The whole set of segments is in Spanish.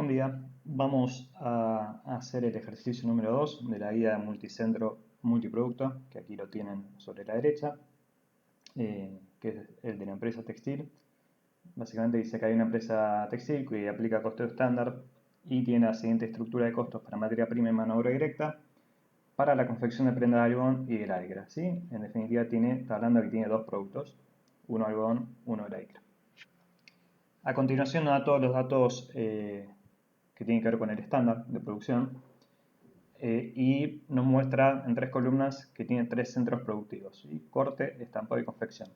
Buen día, vamos a hacer el ejercicio número 2 de la guía multicentro multiproducto, que aquí lo tienen sobre la derecha, que es el de la empresa textil. Básicamente dice que hay una empresa textil que aplica costo estándar y tiene la siguiente estructura de costos para materia prima y mano de obra directa para la confección de prendas de algodón y de la licra, ¿sí? En definitiva está hablando de que tiene dos productos, uno algodón, uno de la licra. A continuación nos da todos los datos que tienen que ver con el estándar de producción y nos muestra en tres columnas que tiene tres centros productivos, ¿sí? Corte, estampado y confección.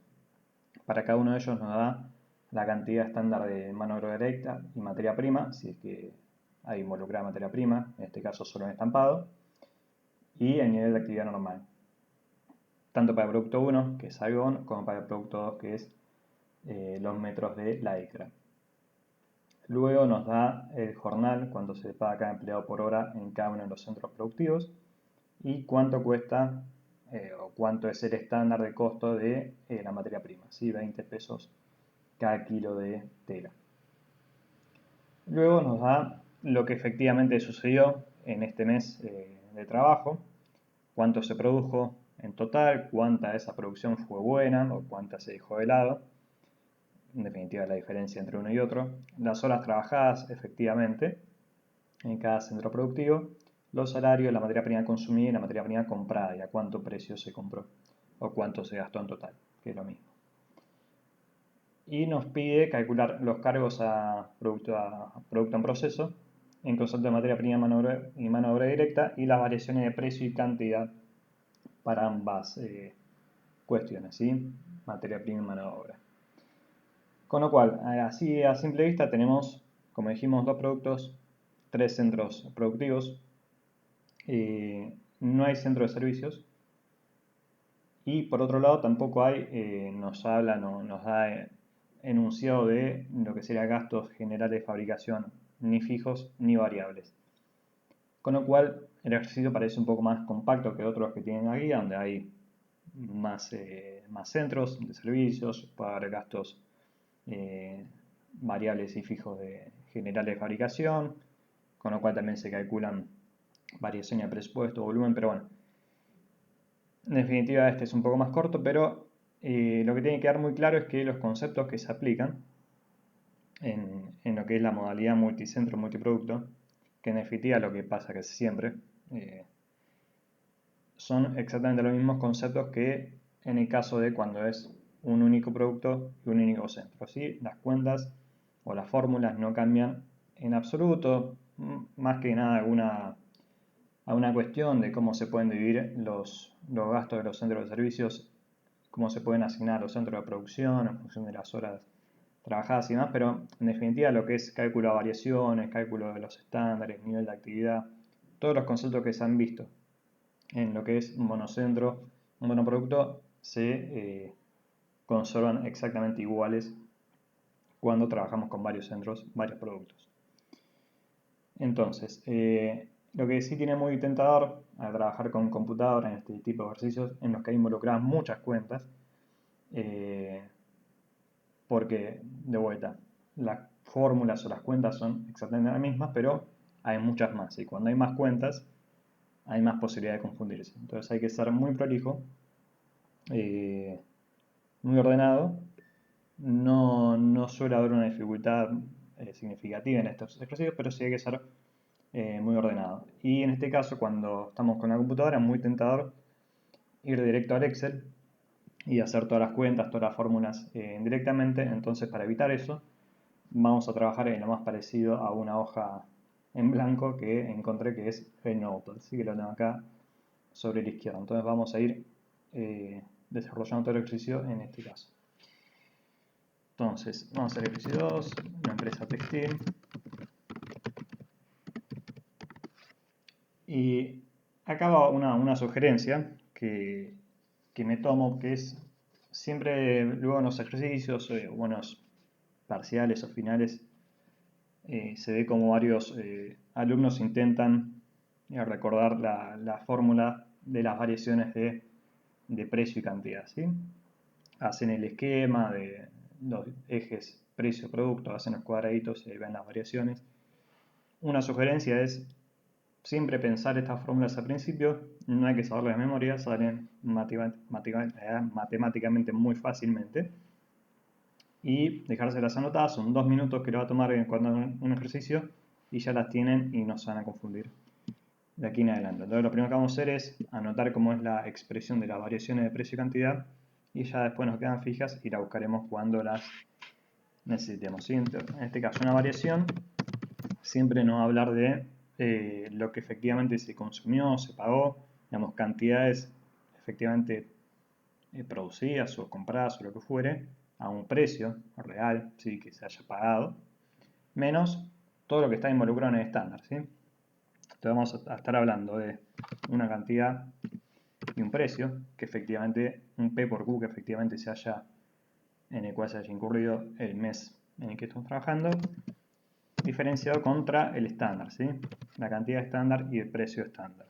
Para cada uno de ellos nos da la cantidad estándar de mano de obra directa y materia prima, si es que hay involucrada materia prima, en este caso solo en estampado, y el nivel de actividad normal. Tanto para el producto 1, que es algodón, como para el producto 2, que es los metros de la licra. Luego nos da el jornal, cuánto se paga cada empleado por hora en cada uno de los centros productivos y cuánto cuesta o cuánto es el estándar de costo de la materia prima, ¿sí? 20 pesos cada kilo de tela. Luego nos da lo que efectivamente sucedió en este mes de trabajo, cuánto se produjo en total, cuánta de esa producción fue buena o cuánta se dejó de lado, en definitiva la diferencia entre uno y otro, las horas trabajadas efectivamente en cada centro productivo, los salarios, la materia prima consumida y la materia prima comprada y a cuánto precio se compró o cuánto se gastó en total, que es lo mismo. Y nos pide calcular los cargos a producto en proceso en concepto de materia prima y mano de obra directa y las variaciones de precio y cantidad para ambas cuestiones, ¿sí? Materia prima y mano de obra. Con lo cual, así a simple vista tenemos, como dijimos, dos productos, tres centros productivos, no hay centro de servicios y por otro lado tampoco hay, nos da enunciado de lo que sería gastos generales de fabricación, ni fijos ni variables. Con lo cual el ejercicio parece un poco más compacto que otros que tienen aquí, donde hay más centros de servicios, puede haber gastos variables y fijos generales de fabricación, con lo cual también se calculan variaciones de presupuesto, volumen, pero bueno, en definitiva este es un poco más corto, pero lo que tiene que quedar muy claro es que los conceptos que se aplican en lo que es la modalidad multicentro multiproducto, que en definitiva lo que pasa que siempre son exactamente los mismos conceptos que en el caso de cuando es un único producto y un único centro, ¿sí? Las cuentas o las fórmulas no cambian en absoluto, más que nada alguna cuestión de cómo se pueden dividir los gastos de los centros de servicios, cómo se pueden asignar los centros de producción en función de las horas trabajadas y demás, pero en definitiva lo que es cálculo de variaciones, cálculo de los estándares, nivel de actividad, todos los conceptos que se han visto en lo que es un monocentro, un monoproducto, se conservan exactamente iguales cuando trabajamos con varios centros, varios productos. Entonces, lo que sí tiene muy tentador al trabajar con computadora en este tipo de ejercicios en los que hay involucradas muchas cuentas, porque, de vuelta, las fórmulas o las cuentas son exactamente las mismas, pero hay muchas más, y cuando hay más cuentas, hay más posibilidad de confundirse. Entonces hay que ser muy prolijo, muy ordenado. No suele haber una dificultad significativa en estos ejercicios, pero sí hay que ser muy ordenado. Y en este caso, cuando estamos con la computadora, es muy tentador ir directo al Excel y hacer todas las cuentas, todas las fórmulas directamente. Entonces, para evitar eso, vamos a trabajar en lo más parecido a una hoja en blanco que encontré, que es el Notepad, así que lo tengo acá sobre la izquierda. Entonces vamos a ir desarrollando todo el ejercicio en este caso. Entonces, vamos a hacer el ejercicio 2, una empresa textil. Y acá va una sugerencia que me tomo, que es siempre luego en los ejercicios, buenos parciales o finales, se ve como varios alumnos intentan recordar la fórmula de las variaciones de precio y cantidad, ¿sí? Hacen el esquema de los ejes precio-producto, hacen los cuadraditos y ahí ven las variaciones. una sugerencia es siempre pensar estas fórmulas al principio, no hay que saberlas de memoria, salen matemáticamente muy fácilmente. Y dejárselas anotadas, son 2 minutos que le va a tomar cuando hagan un ejercicio y ya las tienen y no se van a confundir de aquí en adelante. Entonces lo primero que vamos a hacer es anotar cómo es la expresión de las variaciones de precio y cantidad y ya después nos quedan fijas y las buscaremos cuando las necesitemos. ¿Sí? En este caso una variación siempre nos va a hablar de lo que efectivamente se consumió, se pagó, digamos, cantidades efectivamente producidas o compradas o lo que fuere a un precio real, ¿sí? Que se haya pagado, menos todo lo que está involucrado en el estándar. ¿Sí? Entonces vamos a estar hablando de una cantidad y un precio, que efectivamente, un P por Q que efectivamente se haya, en el cual se haya incurrido el mes en el que estamos trabajando, diferenciado contra el estándar, ¿sí? La cantidad estándar y el precio estándar.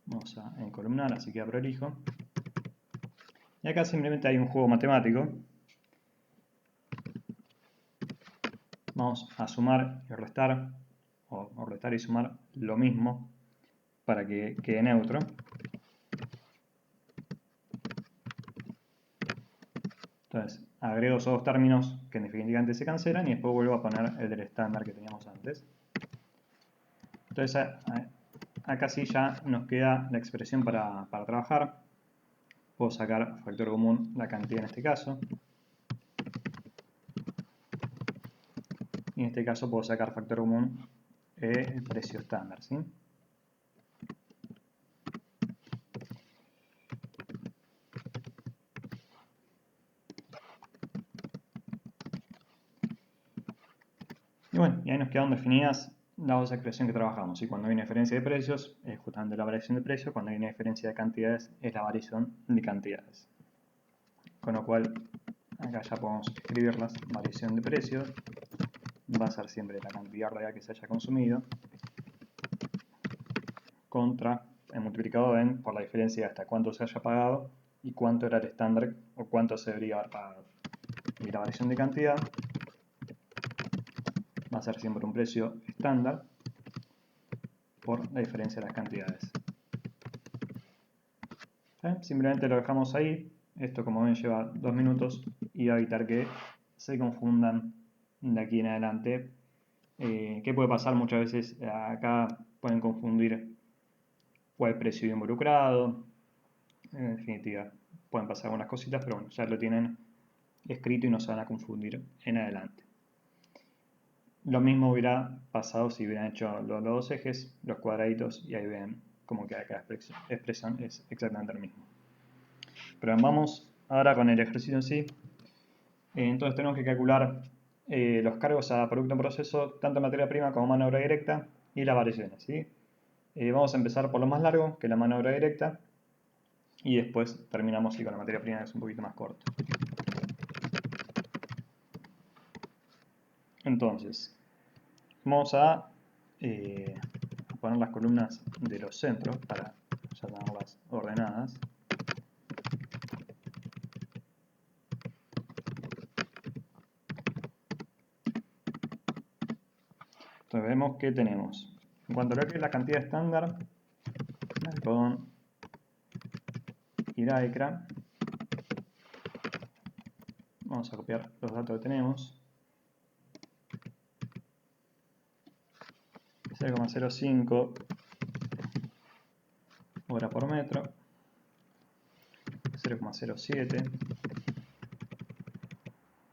Vamos a encolumnar, así queda prolijo. Y acá simplemente hay un juego matemático. Vamos a sumar y restar, o restar y sumar lo mismo para que quede neutro. Entonces, agrego esos dos términos que definitivamente se cancelan y después vuelvo a poner el del estándar que teníamos antes. Entonces, acá sí ya nos queda la expresión para trabajar. Puedo sacar factor común la cantidad en este caso. Y en este caso puedo sacar factor común el precio estándar, ¿sí? Y bueno, y ahí nos quedan definidas las dos expresiones que trabajamos. Y cuando hay una diferencia de precios, es justamente la variación de precio. Cuando hay una diferencia de cantidades, es la variación de cantidades. Con lo cual, acá ya podemos escribirlas. Variación de precios va a ser siempre la cantidad real que se haya consumido contra el multiplicado por la diferencia hasta cuánto se haya pagado y cuánto era el estándar o cuánto se debería haber pagado. Y la variación de cantidad va a ser siempre un precio estándar por la diferencia de las cantidades. Simplemente lo dejamos ahí. Esto, como ven, lleva 2 minutos y va a evitar que se confundan de aquí en adelante. ¿Qué puede pasar muchas veces? Acá pueden confundir cuál precio involucrado. En definitiva, pueden pasar algunas cositas, pero bueno, ya lo tienen escrito y no se van a confundir en adelante. Lo mismo hubiera pasado si hubieran hecho los dos ejes, los cuadraditos, y ahí ven cómo queda cada expresión, es exactamente lo mismo. Pero vamos ahora con el ejercicio en sí. Entonces tenemos que calcular los cargos a producto en proceso, tanto en materia prima como mano de obra directa, y las variaciones, ¿sí? Vamos a empezar por lo más largo, que es la mano de obra directa, y después terminamos con la materia prima, que es un poquito más corto. Entonces, vamos a poner las columnas de los centros para ya tenerlas ordenadas. Entonces vemos que tenemos, en cuanto a lo que es la cantidad estándar, de algodón y lycra, vamos a copiar los datos que tenemos. 0,05 hora por metro, 0,07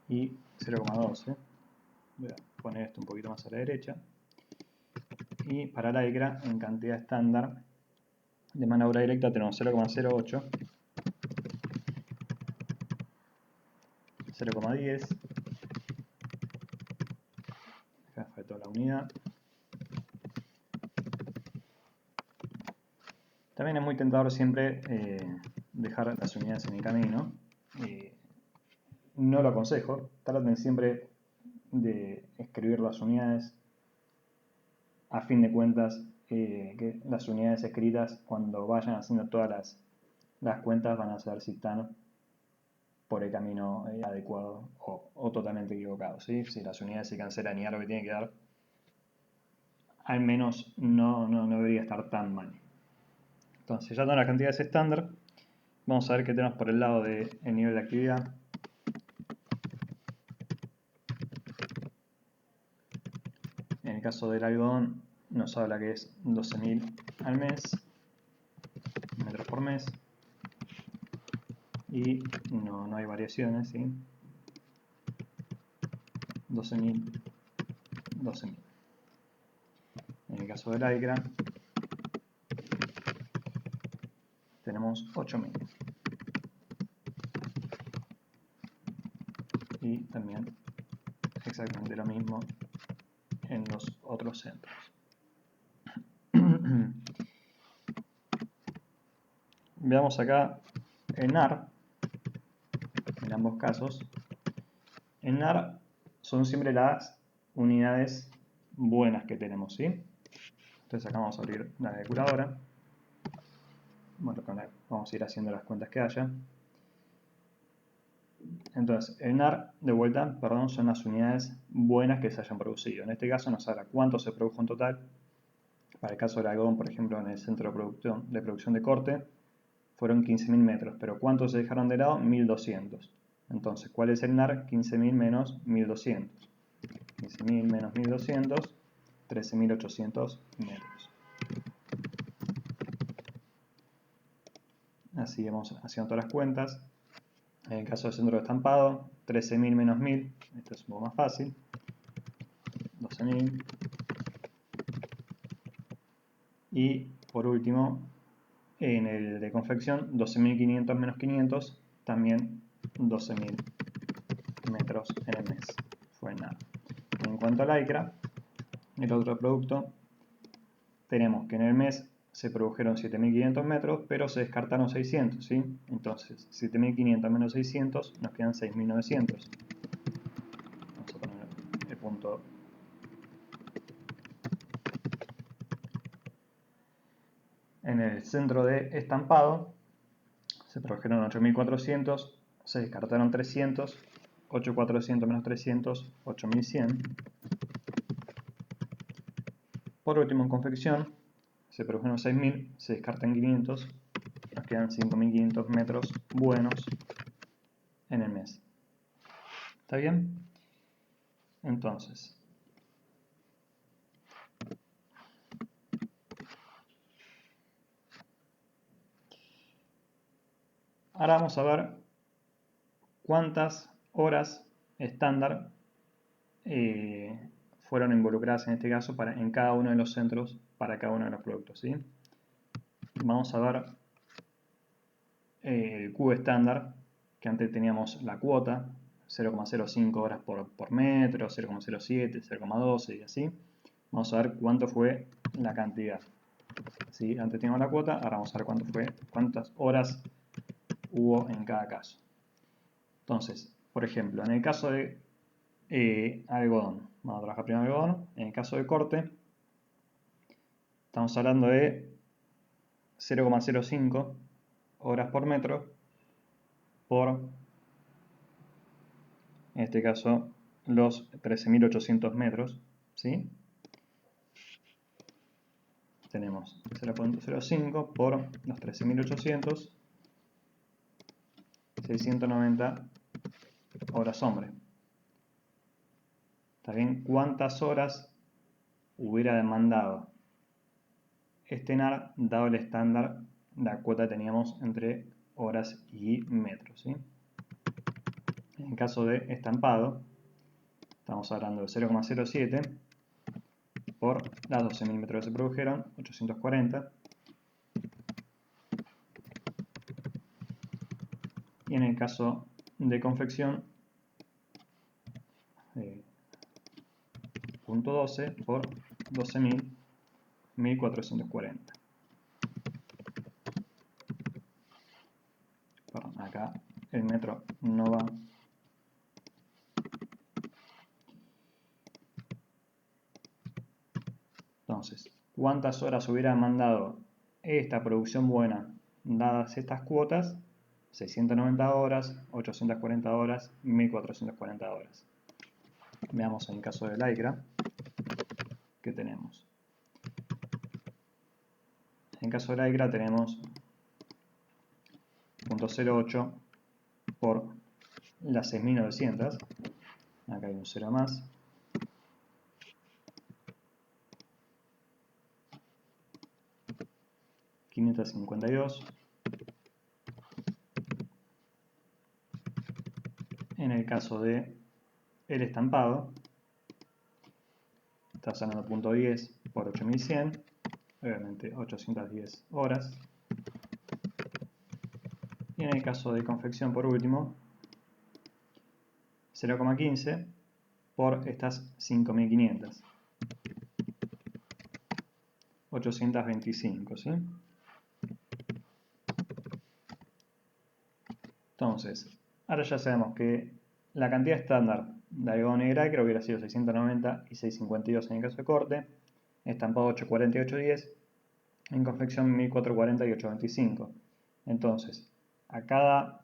y 0,12. Voy a poner esto un poquito más a la derecha. Y para la lycra, en cantidad estándar de mano de obra directa tenemos 0,08, 0,10, acá faltó la unidad. También es muy tentador siempre dejar las unidades en el camino. No lo aconsejo, traten siempre de escribir las unidades. A fin de cuentas, que las unidades escritas, cuando vayan haciendo todas las cuentas, van a saber si están por el camino adecuado o totalmente equivocado, ¿sí? Si las unidades se cancelan y algo que tiene que dar, al menos no debería estar tan mal. Entonces, ya todas las cantidades estándar, vamos a ver qué tenemos por el lado del nivel de actividad. En el caso del algodón, nos habla que es 12.000 al mes, metros por mes, y no hay variaciones, ¿sí? 12.000, 12.000. En el caso del lycra, tenemos 8.000. Y también exactamente lo mismo en los otros centros. Veamos acá el NAR, en ambos casos. En NAR son siempre las unidades buenas que tenemos, ¿sí? Entonces acá vamos a abrir la calculadora. Bueno, vamos a ir haciendo las cuentas que haya. Entonces, el NAR, de vuelta, perdón, son las unidades buenas que se hayan producido. En este caso nos habla cuánto se produjo en total. Para el caso del algodón, por ejemplo, en el centro de producción de corte, fueron 15.000 metros, pero ¿cuántos se dejaron de lado? 1.200. Entonces, ¿cuál es el NAR? 15.000 menos 1.200. 15.000 menos 1.200, 13.800 metros. Así hemos haciendo todas las cuentas. En el caso del centro de estampado, 13.000 menos 1.000, esto es un poco más fácil, 12.000. Y por último, en el de confección, 12.500 menos 500, también 12.000 metros en el mes. Fue nada. En cuanto a lycra, el otro producto, tenemos que en el mes se produjeron 7.500 metros, pero se descartaron 600, ¿sí? Entonces, 7.500 menos 600 nos quedan 6.900. Vamos a poner el punto. En el centro de estampado se produjeron 8.400, se descartaron 300, 8.400 menos 300, 8.100. Por último, en confección se produjeron 6.000, se descartan 500, nos quedan 5.500 metros buenos en el mes. ¿Está bien? Entonces, ahora vamos a ver cuántas horas estándar fueron involucradas en este caso en cada uno de los centros para cada uno de los productos, ¿sí? Vamos a ver el Q estándar, que antes teníamos la cuota, 0,05 horas por metro, 0,07, 0,12 y así. Vamos a ver cuánto fue la cantidad. ¿Sí? Antes teníamos la cuota, ahora vamos a ver cuántas horas hubo en cada caso. Entonces, por ejemplo, en el caso de algodón, vamos a trabajar primero algodón. En el caso de corte, estamos hablando de 0,05 horas por metro por, en este caso, los 13.800 metros, ¿sí? Tenemos 0,05 por los 13.800, 690 horas hombre. ¿Está bien? ¿Cuántas horas hubiera demandado este NAR dado el estándar, la cuota que teníamos entre horas y metros, ¿sí? En caso de estampado, estamos hablando de 0,07 por las 12.000 metros que se produjeron, 840. Y en el caso de confección, 0,12 por 12.000, 1.440. Perdón, acá el metro no va. Entonces, ¿cuántas horas hubiera demandado esta producción buena dadas estas cuotas? 690 horas, 840 horas, 1440 horas. Veamos en el caso de Lycra, ¿qué tenemos? En el caso de Lycra tenemos 0.08 por las 6900, acá hay un 0 más, $552. En el caso de el estampado, estás hablando 0.10 por 8100, obviamente 810 horas. Y en el caso de confección, por último, 0,15 por estas 5500, 825, ¿sí? Entonces, ahora ya sabemos que la cantidad estándar de algodón y Lycra hubiera sido 690 y 652 en el caso de corte, estampado 840 y 810, en confección 1440 y 825. Entonces, a cada,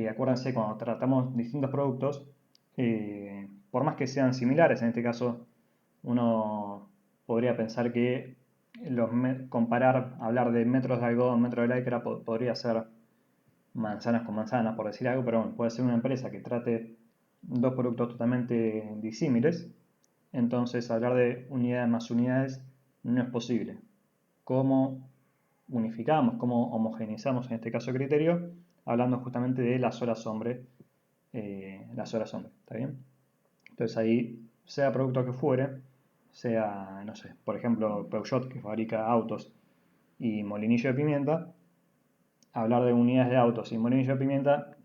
acuérdense, cuando tratamos distintos productos, por más que sean similares, en este caso uno podría pensar que comparar, hablar de metros de algodón, metros de Lycra, podría ser manzanas con manzanas, por decir algo, pero bueno, puede ser una empresa que trate dos productos totalmente disímiles, entonces hablar de unidades más unidades no es posible. ¿Cómo unificamos, cómo homogeneizamos en este caso el criterio? Hablando justamente de las horas hombre, ¿está bien? Entonces ahí, sea producto que fuere, sea, no sé, por ejemplo, Peugeot, que fabrica autos, y Molinillo de Pimienta, hablar de unidades de autos y molinillo de pimienta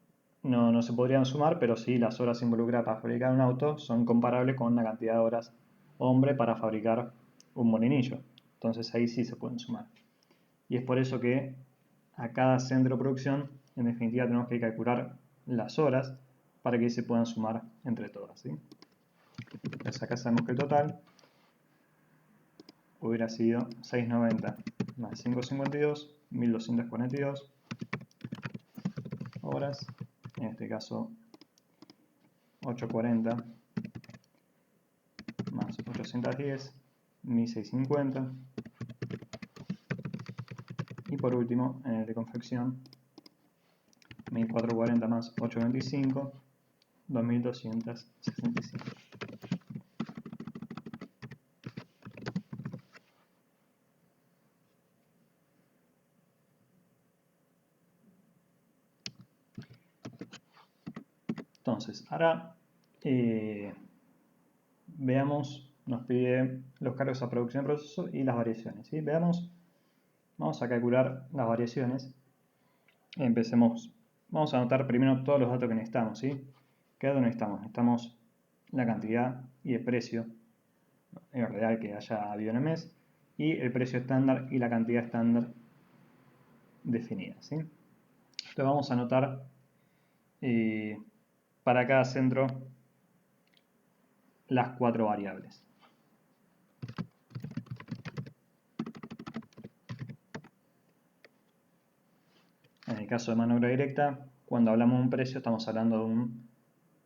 no se podrían sumar, pero sí las horas involucradas para fabricar un auto son comparables con la cantidad de horas hombre para fabricar un molinillo. Entonces ahí sí se pueden sumar. Y es por eso que a cada centro de producción, en definitiva, tenemos que calcular las horas para que se puedan sumar entre todas, ¿sí? Entonces acá sabemos que el total hubiera sido 690 más 552, 1242 horas, en este caso 840 más 810, 1650, y por último en el de confección 1440 más 825, 2265. Entonces, ahora veamos, nos pide los cargos a producción de proceso y las variaciones, ¿sí? Veamos, vamos a calcular las variaciones. Empecemos, vamos a anotar primero todos los datos que necesitamos, ¿sí? ¿Qué datos necesitamos? Necesitamos la cantidad y el precio real que haya habido en el mes, y el precio estándar y la cantidad estándar definida, ¿sí? Entonces vamos a anotar para cada centro las 4 variables. En el caso de mano obra directa, cuando hablamos de un precio estamos hablando de un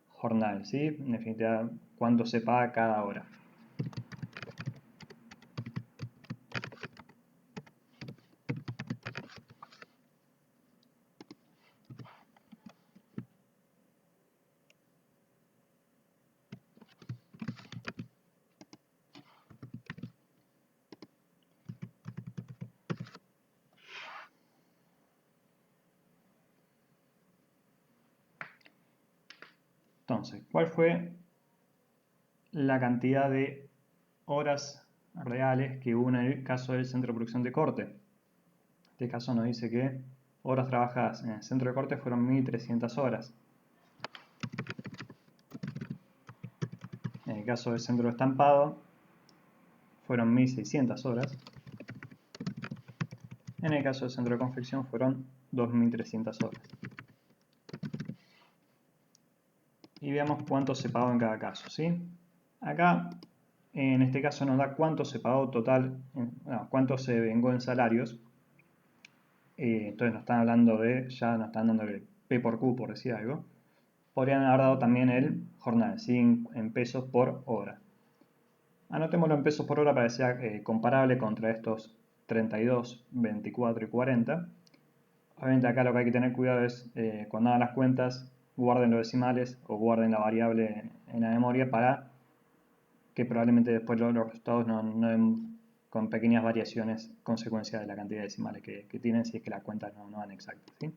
jornal, ¿sí? En definitiva, cuánto se paga cada hora. Entonces, ¿cuál fue la cantidad de horas reales que hubo en el caso del centro de producción de corte? En este caso nos dice que horas trabajadas en el centro de corte fueron 1300 horas. En el caso del centro de estampado fueron 1600 horas. En el caso del centro de confección fueron 2300 horas. Y veamos cuánto se pagó en cada caso, ¿sí? Acá, en este caso nos da cuánto se pagó total, cuánto se vengó en salarios. entonces nos están hablando de, ya nos están dando el P por Q, por decir algo. Podrían haber dado también el jornal, ¿sí? En pesos por hora. Anotémoslo en pesos por hora para que sea comparable contra estos 32, 24 y 40. Obviamente acá lo que hay que tener cuidado es cuando hagan las cuentas, guarden los decimales o guarden la variable en la memoria para que probablemente después los resultados no den con pequeñas variaciones consecuencia de la cantidad de decimales que tienen si es que las cuentas no dan exactas, ¿sí?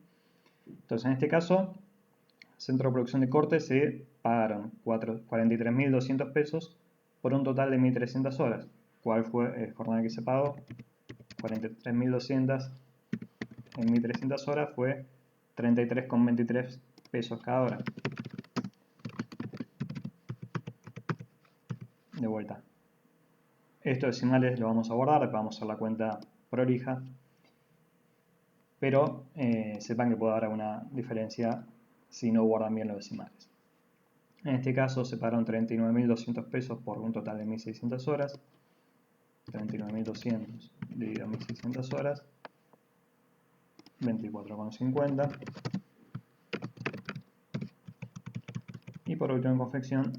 Entonces en este caso, centro de producción de corte se pagaron 43.200 pesos por un total de 1.300 horas. ¿Cuál fue el jornal que se pagó? 43.200 en 1.300 horas fue 33,23 pesos cada hora. De vuelta. Estos decimales los vamos a guardar, después vamos a hacer la cuenta prolija. Pero sepan que puede haber alguna diferencia si no guardan bien los decimales. En este caso se pagaron 39.200 pesos por un total de 1.600 horas. 39.200 dividido 1.600 horas. 24,50. Y por último en confección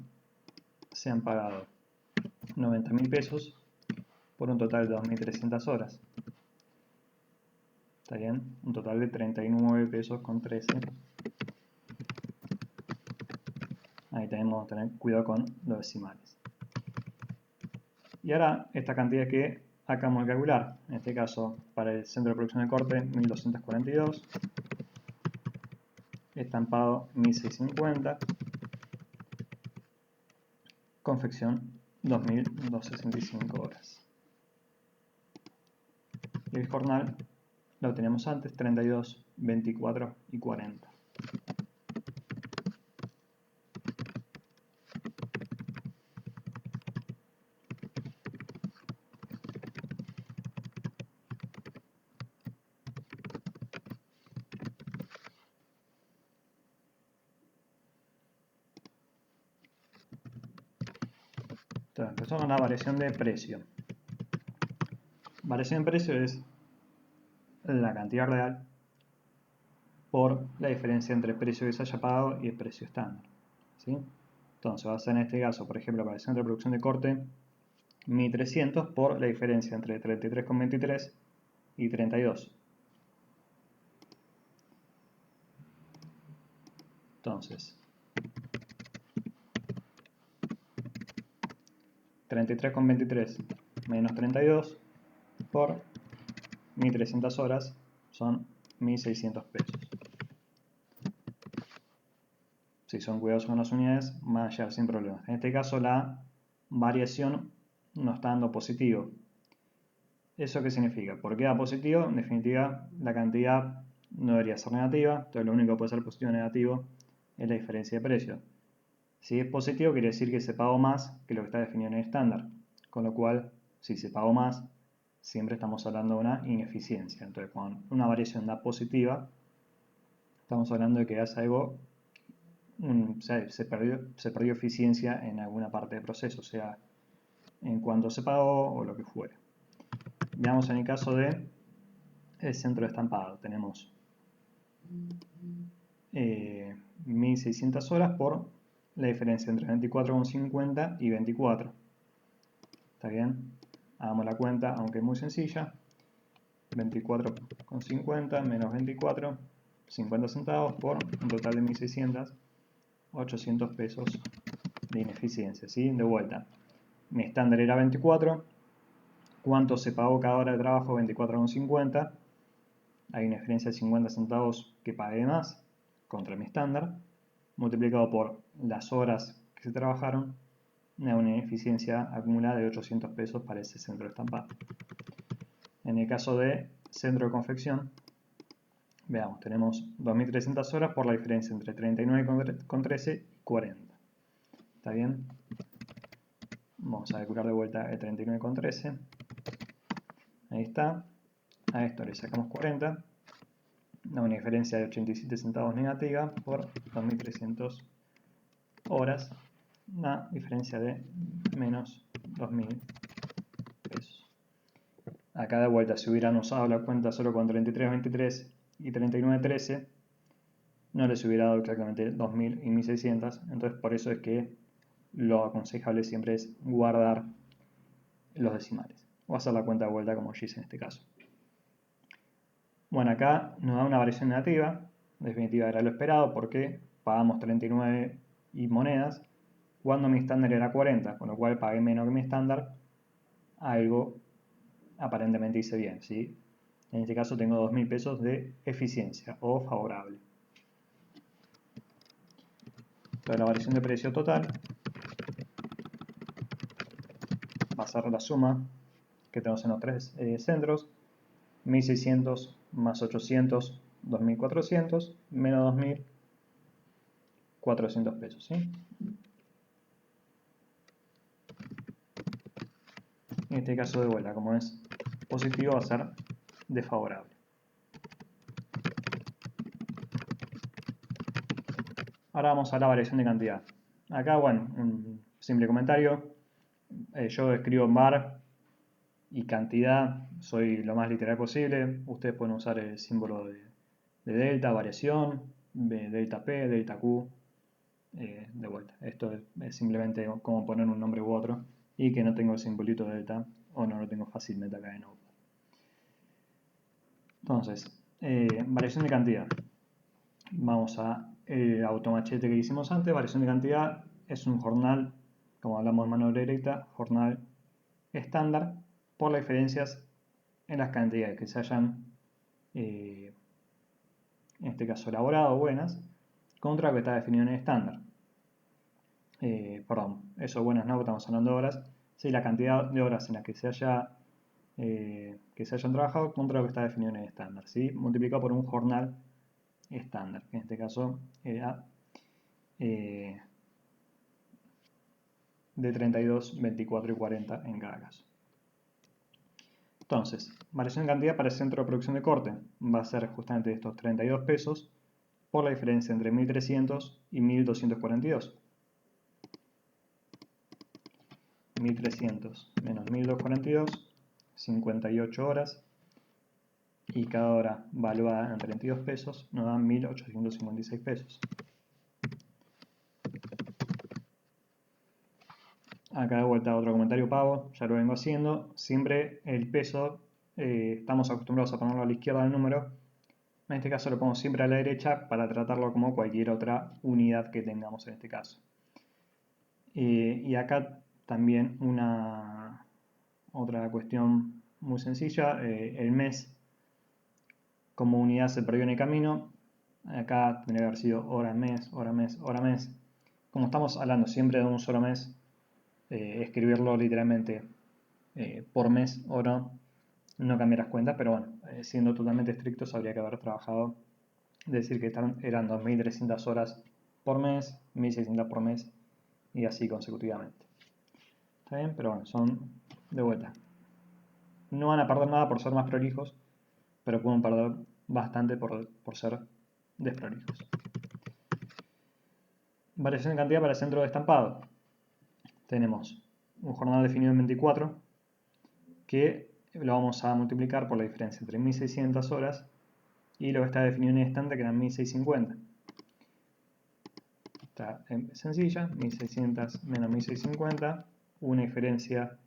se han pagado 90.000 pesos por un total de 2.300 horas. ¿Está bien? Un total de 39 pesos con 13. Ahí tenemos que tener cuidado con los decimales. Y ahora esta cantidad que acabamos de calcular, en este caso para el centro de producción de corte 1242, estampado 1650, confección 2265 horas. Y el jornal lo teníamos antes, 32, 24 y 40. Entonces empezamos con la variación de precio. Variación de precio es la cantidad real por la diferencia entre el precio que se haya pagado y el precio estándar, ¿sí? Entonces va a ser en este caso, por ejemplo, para el centro de producción de corte, 1.300 por la diferencia entre 33,23 y 32. Entonces, 33,23 menos 32 por 1.300 horas son 1.600 pesos. Si son cuidadosos con las unidades, van a llegar sin problemas. En este caso la variación nos está dando positivo. ¿Eso qué significa? ¿Por qué da positivo? En definitiva, la cantidad no debería ser negativa, entonces lo único que puede ser positivo o negativo es la diferencia de precio. Si es positivo, quiere decir que se pagó más que lo que está definido en el estándar, con lo cual, si se pagó más, siempre estamos hablando de una ineficiencia. Entonces, cuando una variación da positiva, estamos hablando de que hace algo, se perdió eficiencia en alguna parte del proceso, sea en cuanto se pagó o lo que fuera. Veamos en el caso de el centro de estampado. Tenemos 1.600 horas por la diferencia entre 24,50 y 24. ¿Está bien? Hagamos la cuenta, aunque es muy sencilla. 24,50 menos 24, 50 centavos por un total de 1.600, 800 pesos de ineficiencia, ¿sí? De vuelta. Mi estándar era 24. ¿Cuánto se pagó cada hora de trabajo? 24,50. Hay una diferencia de 50 centavos que pagué más contra mi estándar, multiplicado por las horas que se trabajaron, me da una ineficiencia acumulada de 800 pesos para ese centro de estampado. En el caso de centro de confección, veamos, tenemos 2.300 horas por la diferencia entre 39,13 y 40. ¿Está bien? Vamos a calcular de vuelta el 39,13. Ahí está. A esto le sacamos 40. Da una diferencia de 87 centavos negativa por 2.300 horas. Una diferencia de menos 2.000 pesos. Acá de vuelta, si hubieran usado la cuenta solo con 33.23 y 39.13, no les hubiera dado exactamente 2000 y 1600. Entonces por eso es que lo aconsejable siempre es guardar los decimales o hacer la cuenta de vuelta como yo hice en este caso. Bueno, acá nos da una variación negativa. En definitiva era lo esperado porque pagamos 39 y monedas cuando mi estándar era 40, con lo cual pagué menos que mi estándar. Algo aparentemente hice bien, ¿sí? En este caso tengo 2000 pesos de eficiencia o favorable. Entonces la variación de precio total va a ser la suma que tenemos en los tres centros: 1600 más 800, 2400, menos 2000, 400 pesos, ¿sí? En este caso de vuelta, como es positivo, va a ser desfavorable. Ahora vamos a la variación de cantidad. Acá, bueno, un simple comentario. Yo escribo bar y cantidad, soy lo más literal posible. Ustedes pueden usar el símbolo de delta, variación, delta P, delta Q. De vuelta, esto es simplemente como poner un nombre u otro y que no tengo el simbolito de delta o no lo tengo fácilmente acá en Notepad. Entonces, variación de cantidad. Vamos a automachete que hicimos antes. Variación de cantidad es un jornal, como hablamos de mano directa, jornal estándar por las diferencias en las cantidades que se hayan, en este caso, elaborado buenas, contra lo que está definido en el estándar. Perdón, eso buenas no, estamos hablando de horas. Sí, la cantidad de horas en las que se hayan trabajado contra lo que está definido en el estándar, ¿sí? Multiplicado por un jornal estándar, que en este caso era de 32, 24 y 40 en cada caso. Entonces, variación de cantidad para el centro de producción de corte va a ser justamente estos 32 pesos por la diferencia entre 1300 y 1242. 1300 menos 1242, 58 horas, y cada hora valuada en 32 pesos nos dan 1856 pesos. Acá de vuelta otro comentario pavo, ya lo vengo haciendo. Siempre el peso, estamos acostumbrados a ponerlo a la izquierda del número. En este caso lo pongo siempre a la derecha para tratarlo como cualquier otra unidad que tengamos en este caso. Y acá también otra cuestión muy sencilla, el mes como unidad se perdió en el camino. Acá tendría que haber sido hora, mes, hora, mes, hora, mes. Como estamos hablando siempre de un solo mes, escribirlo literalmente por mes o no cambia las cuentas, pero bueno, siendo totalmente estrictos habría que haber trabajado, decir que eran 2300 horas por mes, 1600 por mes y así consecutivamente. ¿Está bien? Pero bueno, son de vuelta. No van a perder nada por ser más prolijos, pero pueden perder bastante por ser desprolijos. Variación de cantidad para el centro de estampado. Tenemos un jornal definido en 24 que lo vamos a multiplicar por la diferencia entre 1600 horas y lo que está definido en el estándar, que eran 1650. Está sencilla, 1600 menos 1650, una diferencia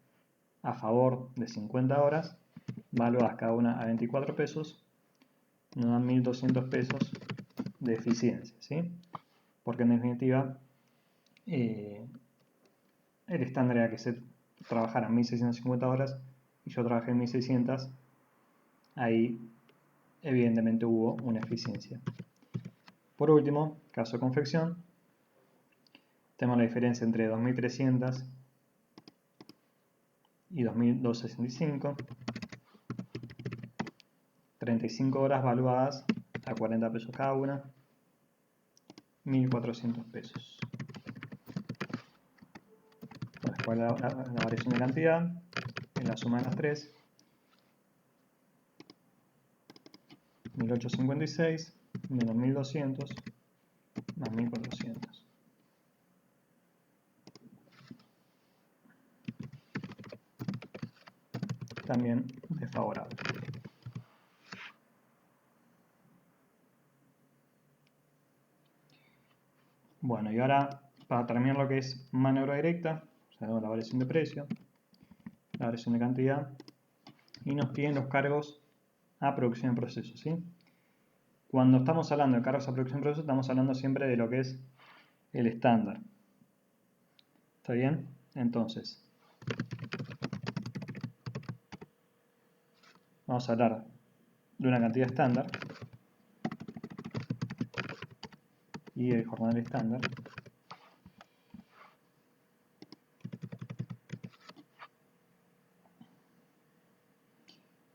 a favor de 50 horas, valuadas cada una a 24 pesos, nos dan 1200 pesos de eficiencia, ¿sí? Porque en definitiva el estándar era que se trabajara 1650 horas y yo trabajé 1600, ahí evidentemente hubo una eficiencia. Por último, caso de confección, tenemos la diferencia entre 2300 y 2265, 35 horas valuadas a 40 pesos cada una, 1400 pesos. Después la variación de cantidad en la suma de las tres, 1856 menos 1200 más 1400. también desfavorable. Bueno, y ahora para terminar lo que es mano de obra directa, tenemos la variación de precio, la variación de cantidad y nos piden los cargos a producción de procesos, ¿sí? Cuando estamos hablando de cargos a producción de procesos, estamos hablando siempre de lo que es el estándar. ¿Está bien? Entonces, vamos a hablar de una cantidad estándar y el jornal estándar.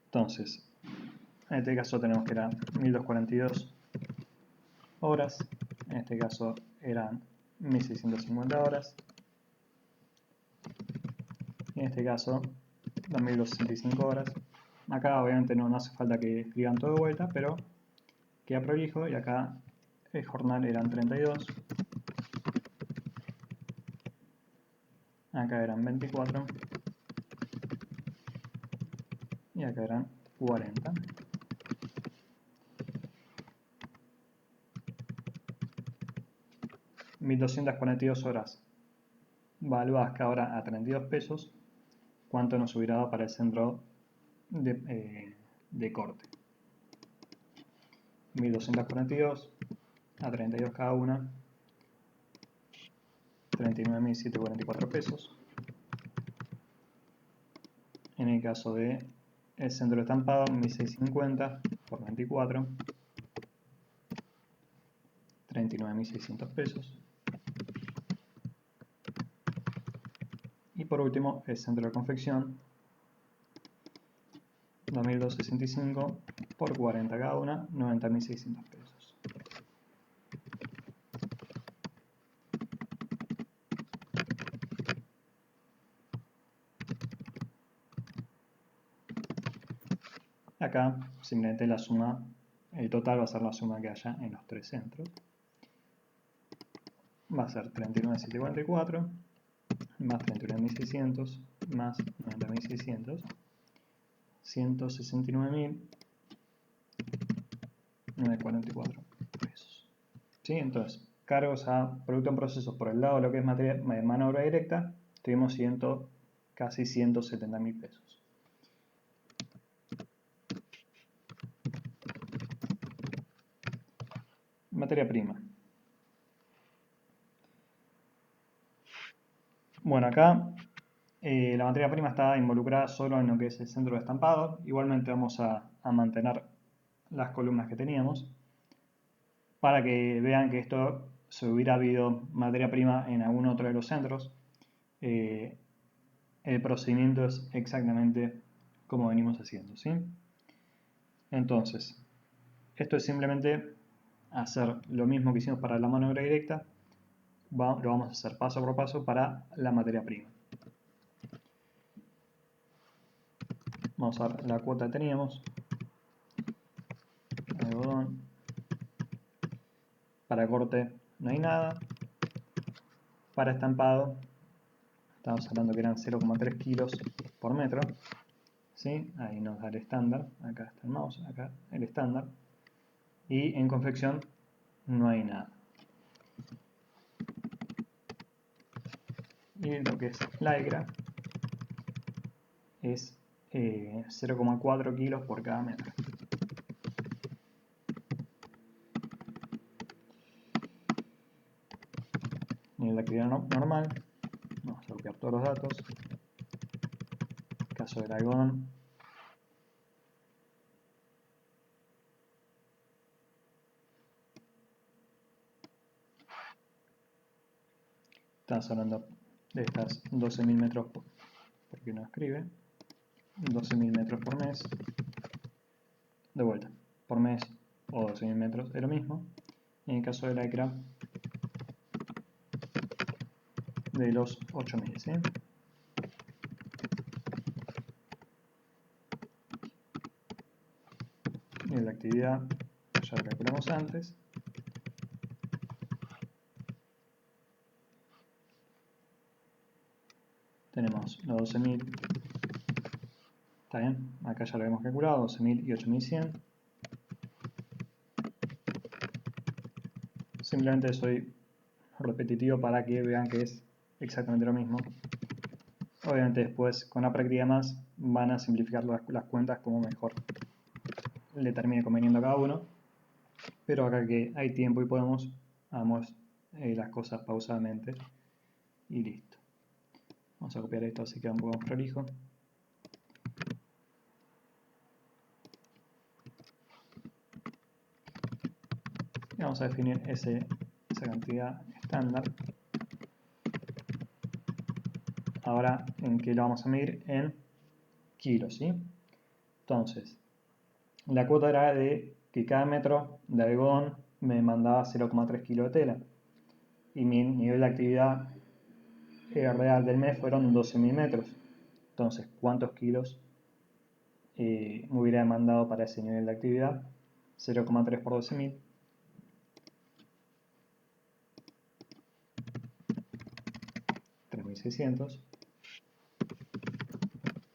Entonces, en este caso tenemos que eran 1242 horas, en este caso eran 1650 horas, en este caso 2265 horas. Acá obviamente no hace falta que escriban todo de vuelta, pero queda prolijo. Y acá el jornal eran 32, acá eran 24 y acá eran 40. 1242 horas valuadas cada hora a 32 pesos. ¿Cuánto nos hubiera dado para el centro de corte? 1242 a 32 cada una, 39.744 pesos. En el caso de el centro de estampado, 1650 por 24, 39.600 pesos. Y por último, el centro de confección, 2.265 por 40 cada una, 90.600 pesos. Acá simplemente la suma, el total va a ser la suma que haya en los tres centros. Va a ser 39.744 más 39.600 más 90.600, 169.944 pesos. ¿Sí? Entonces, cargos a producto en procesos por el lado de lo que es materia, mano de obra directa, tuvimos casi 170.000 pesos. Materia prima. Bueno, acá la materia prima está involucrada solo en lo que es el centro de estampado. Igualmente vamos a mantener las columnas que teníamos para que vean que esto, si hubiera habido materia prima en algún otro de los centros, el procedimiento es exactamente como venimos haciendo, ¿sí? Entonces, esto es simplemente hacer lo mismo que hicimos para la mano de obra directa, lo vamos a hacer paso por paso para la materia prima. Vamos a ver la cuota que teníamos. Algodón. Para corte no hay nada. Para estampado, estamos hablando que eran 0,3 kilos por metro. ¿Sí? Ahí nos da el estándar. Acá está el mouse, acá el estándar. Y en confección no hay nada. Y lo que es la ECRA es 0,4 kilos por cada metro. Nivel de actividad normal. Vamos a copiar todos los datos. Caso del algodón. Estamos hablando de estas 12.000 metros porque no escribe. 12.000 metros por mes. De vuelta, por mes o 12.000 metros es lo mismo. En el caso de la ECRA, de los 8.000, ¿sí? Y la actividad ya lo calculamos antes. Tenemos los 12.000 Está bien, acá ya lo hemos calculado, 12.000 y 8.100. Simplemente soy repetitivo para que vean que es exactamente lo mismo. Obviamente después, con la práctica más, van a simplificar las cuentas como mejor le termine conveniendo a cada uno. Pero acá que hay tiempo y podemos, hagamos las cosas pausadamente y listo. Vamos a copiar esto así queda un poco más prolijo. Y vamos a definir esa cantidad estándar. Ahora, ¿en qué lo vamos a medir? En kilos, ¿sí? Entonces, la cuota era de que cada metro de algodón me mandaba 0,3 kilos de tela. Y mi nivel de actividad real del mes fueron 12.000 metros. Entonces, ¿cuántos kilos me hubiera demandado para ese nivel de actividad? 0,3 por 12.000. 3.600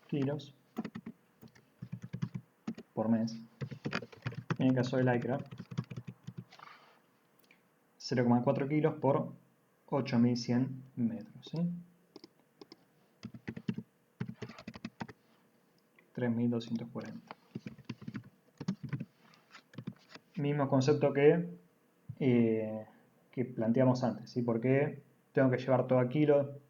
kilos por mes. En el caso del lycra, 0,4 kilos por 8.100 metros, ¿sí? 3.240. Mismo concepto que planteamos antes, ¿sí? Porque tengo que llevar todo a kilo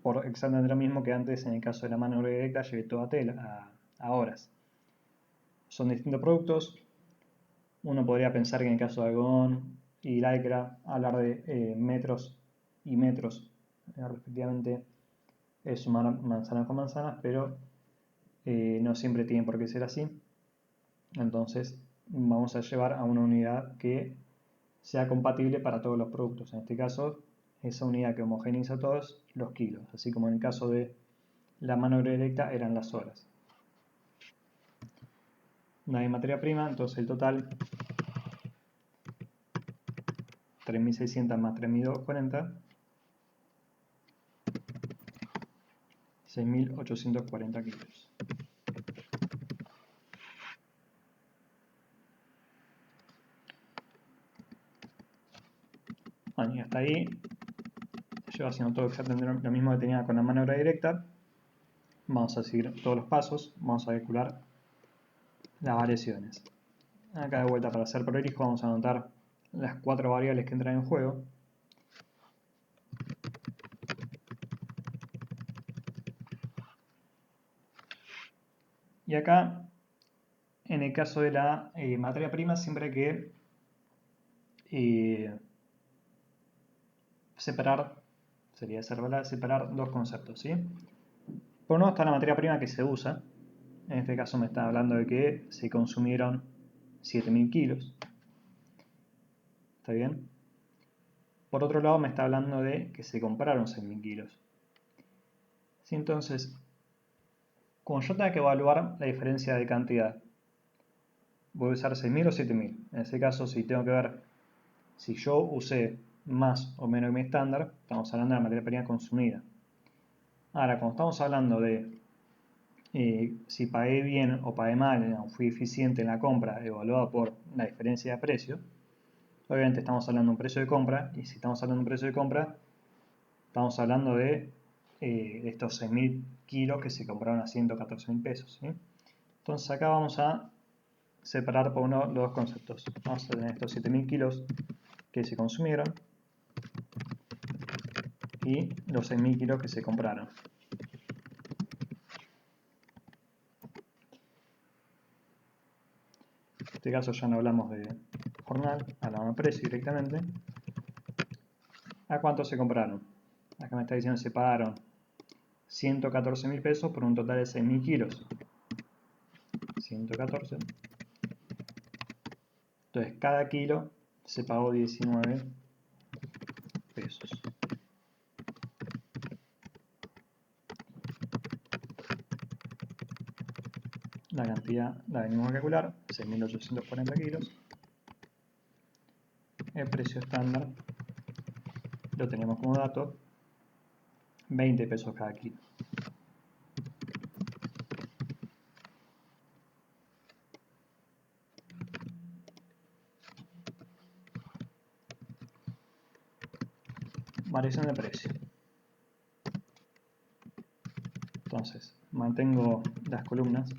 por exactamente lo mismo que antes en el caso de la mano obra directa llevé toda tela a horas. Son distintos productos. Uno podría pensar que en el caso de algodón y lycra hablar de metros y metros respectivamente es sumar manzanas con manzanas, pero no siempre tiene por qué ser así. Entonces vamos a llevar a una unidad que sea compatible para todos los productos. En este caso, esa unidad que homogeneiza todos los kilos, así como en el caso de la mano obra directa eran las horas. No hay materia prima, entonces el total 3.600 más 3.240, 6.840 kilos. Bueno, y hasta ahí llevo haciendo todo exactamente lo mismo que tenía con la mano obra directa. Vamos a seguir todos los pasos, vamos a calcular las variaciones. Acá de vuelta para hacer prolijo vamos a anotar las 4 variables que entran en juego. Y acá, en el caso de la materia prima, siempre hay que separar dos conceptos, ¿sí? Por un lado está la materia prima que se usa. En este caso me está hablando de que se consumieron 7.000 kilos. ¿Está bien? Por otro lado me está hablando de que se compraron 6.000 kilos. ¿Sí? Entonces, como yo tenga que evaluar la diferencia de cantidad, voy a usar 6.000 o 7.000. En ese caso, si tengo que ver si yo usé más o menos que mi estándar, estamos hablando de la materia prima consumida. Ahora, cuando estamos hablando de si pagué bien o pagué mal, o fui eficiente en la compra, evaluado por la diferencia de precio, obviamente estamos hablando de un precio de compra, y si estamos hablando de un precio de compra, estamos hablando de estos 6.000 kilos que se compraron a 114.000 pesos. ¿Sí? Entonces acá vamos a separar por uno los dos conceptos. Vamos a tener estos 7.000 kilos que se consumieron y los 6.000 kilos que se compraron. En este caso ya no hablamos de jornal, hablamos de precio directamente. ¿A cuánto se compraron? Acá me está diciendo que se pagaron 114.000 pesos por un total de 6.000 kilos. 114. Entonces cada kilo se pagó 19 pesos. La cantidad la venimos a calcular, 6.840 kilos. El precio estándar lo tenemos como dato, 20 pesos cada kilo. variación de precio. Entonces, mantengo las columnas,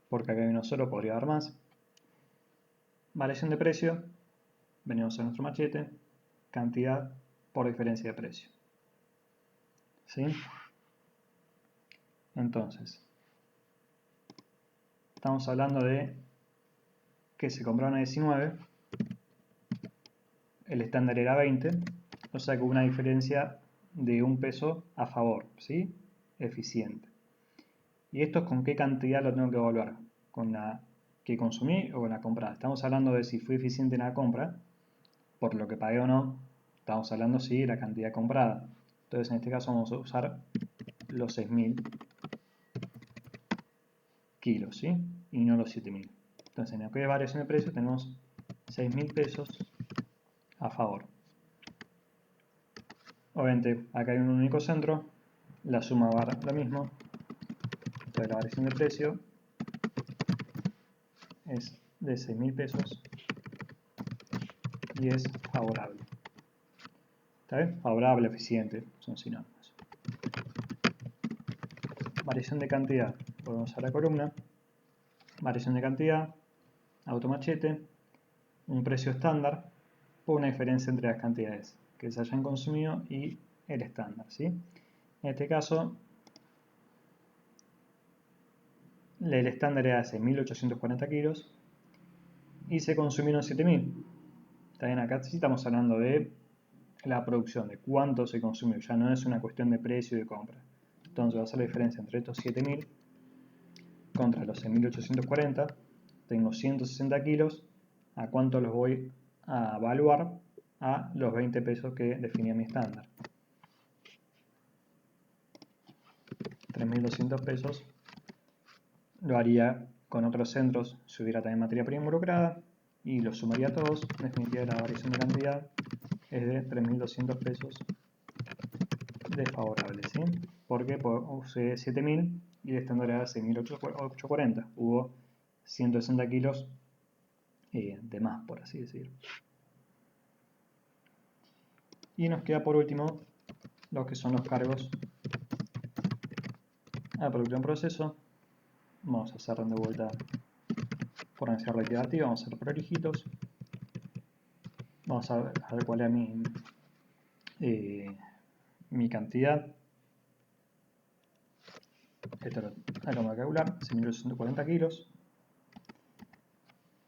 porque acá hay uno solo, podría haber más. Variación de precio, venimos a nuestro machete, cantidad por diferencia de precio. ¿Sí? Entonces, estamos hablando de que se compraron a 19, el estándar era 20, o sea que hubo una diferencia de un peso a favor, ¿sí? Eficiente. ¿Y esto con qué cantidad lo tengo que evaluar? ¿Con la que consumí o con la comprada? Estamos hablando de si fui eficiente en la compra, por lo que pagué o no. Estamos hablando si la cantidad comprada. Entonces en este caso vamos a usar los 6.000 kilos, ¿sí? Y no los 7.000. Entonces en la que de variación de precio tenemos 6.000 pesos a favor. Obviamente acá hay un único centro, la suma va a dar lo mismo. Entonces la variación de precio es de 6.000 pesos y es favorable. ¿Está bien? Favorable, eficiente, son sinónimos. Variación de cantidad, volvemos a la columna. Variación de cantidad, automachete, un precio estándar por una diferencia entre las cantidades que se hayan consumido y el estándar, ¿sí? En este caso, el estándar era de 6.840 kilos y se consumieron 7.000. También acá sí estamos hablando de la producción, de cuánto se consumió, ya no es una cuestión de precio y de compra. Entonces va a ser la diferencia entre estos 7.000 contra los 6.840. Tengo 160 kilos, ¿a cuánto los voy a evaluar? A los 20 pesos que definía mi estándar. 3.200 pesos. Lo haría con otros centros si hubiera también materia prima involucrada y los sumaría todos. En definitiva, la variación de cantidad es de 3.200 pesos desfavorable, ¿sí? Porque usé 7.000 y el estándar era 6.840. Hubo 160 kilos de más, por así decir. Y nos queda por último lo que son los cargos a la producción proceso. Vamos a hacer de vuelta por necesidad reiterativa, vamos a hacer prolijitos. Vamos a ver cuál es mi cantidad. Esto lo acabo de calcular, 6.840 kilos.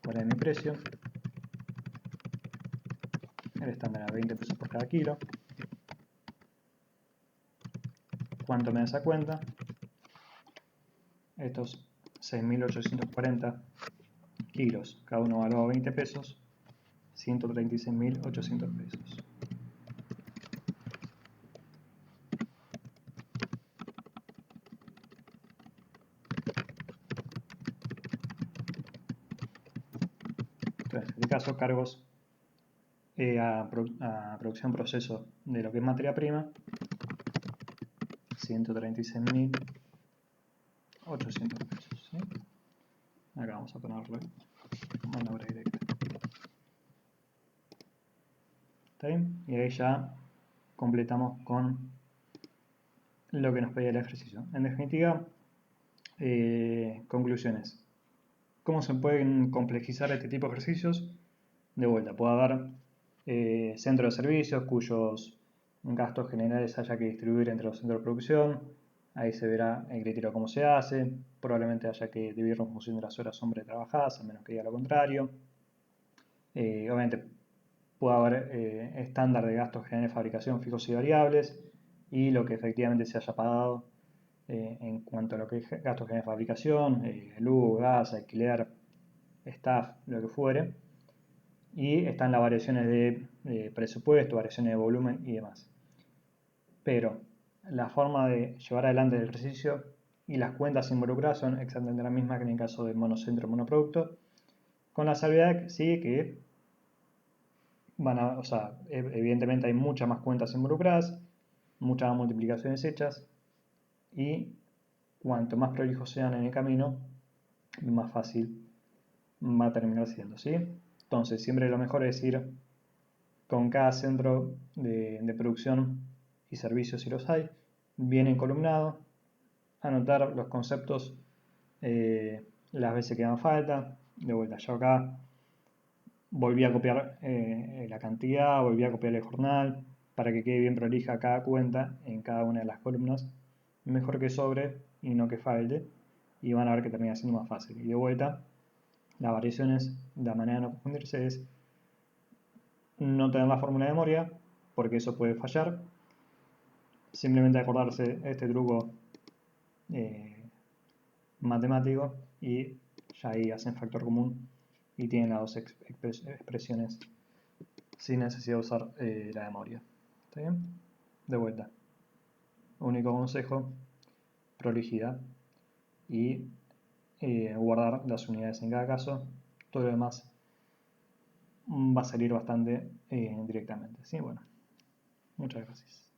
¿Cuál es mi precio? El estándar era 20 pesos por cada kilo. ¿Cuánto me da esa cuenta? Estos 6.840 kilos, cada uno valorado 20 pesos, 136.800 pesos. Entonces, en este caso, cargos a producción proceso de lo que es materia prima, 136.800 pesos, ¿sí? Acá vamos a ponerle mano obra directa. ¿Está bien? Y ahí ya completamos con lo que nos pedía el ejercicio. En definitiva, conclusiones. ¿Cómo se pueden complejizar este tipo de ejercicios? De vuelta, puede haber centros de servicios cuyos gastos generales haya que distribuir entre los centros de producción. Ahí se verá el criterio cómo se hace. Probablemente haya que dividirlo en función de las horas hombre trabajadas, a menos que diga lo contrario. Obviamente puede haber estándar de gastos generales de fabricación fijos y variables y lo que efectivamente se haya pagado en cuanto a lo que es gastos generales de fabricación, luz, gas, alquiler, staff, lo que fuere. Y están las variaciones de presupuesto, variaciones de volumen y demás. Pero la forma de llevar adelante el ejercicio y las cuentas involucradas son exactamente las mismas que en el caso de monocentro o monoproducto, con la salvedad que evidentemente hay muchas más cuentas involucradas, muchas más multiplicaciones hechas y cuanto más prolijos sean en el camino, más fácil va a terminar siendo, ¿sí? Entonces siempre lo mejor es ir con cada centro de producción y servicios si los hay, viene columnado, anotar los conceptos las veces que dan falta. De vuelta, yo acá volví a copiar la cantidad, volví a copiar el jornal para que quede bien prolija cada cuenta en cada una de las columnas. Mejor que sobre y no que falte, y van a ver que termina siendo más fácil. Y de vuelta, las variaciones, la manera de no confundirse es no tener la fórmula de memoria, porque eso puede fallar. Simplemente acordarse este truco matemático y ya ahí hacen factor común y tienen las dos expresiones sin necesidad de usar la memoria. ¿Está bien? De vuelta. Único consejo, prolijidad y guardar las unidades en cada caso. Todo lo demás va a salir bastante directamente. ¿Sí? Bueno, muchas gracias.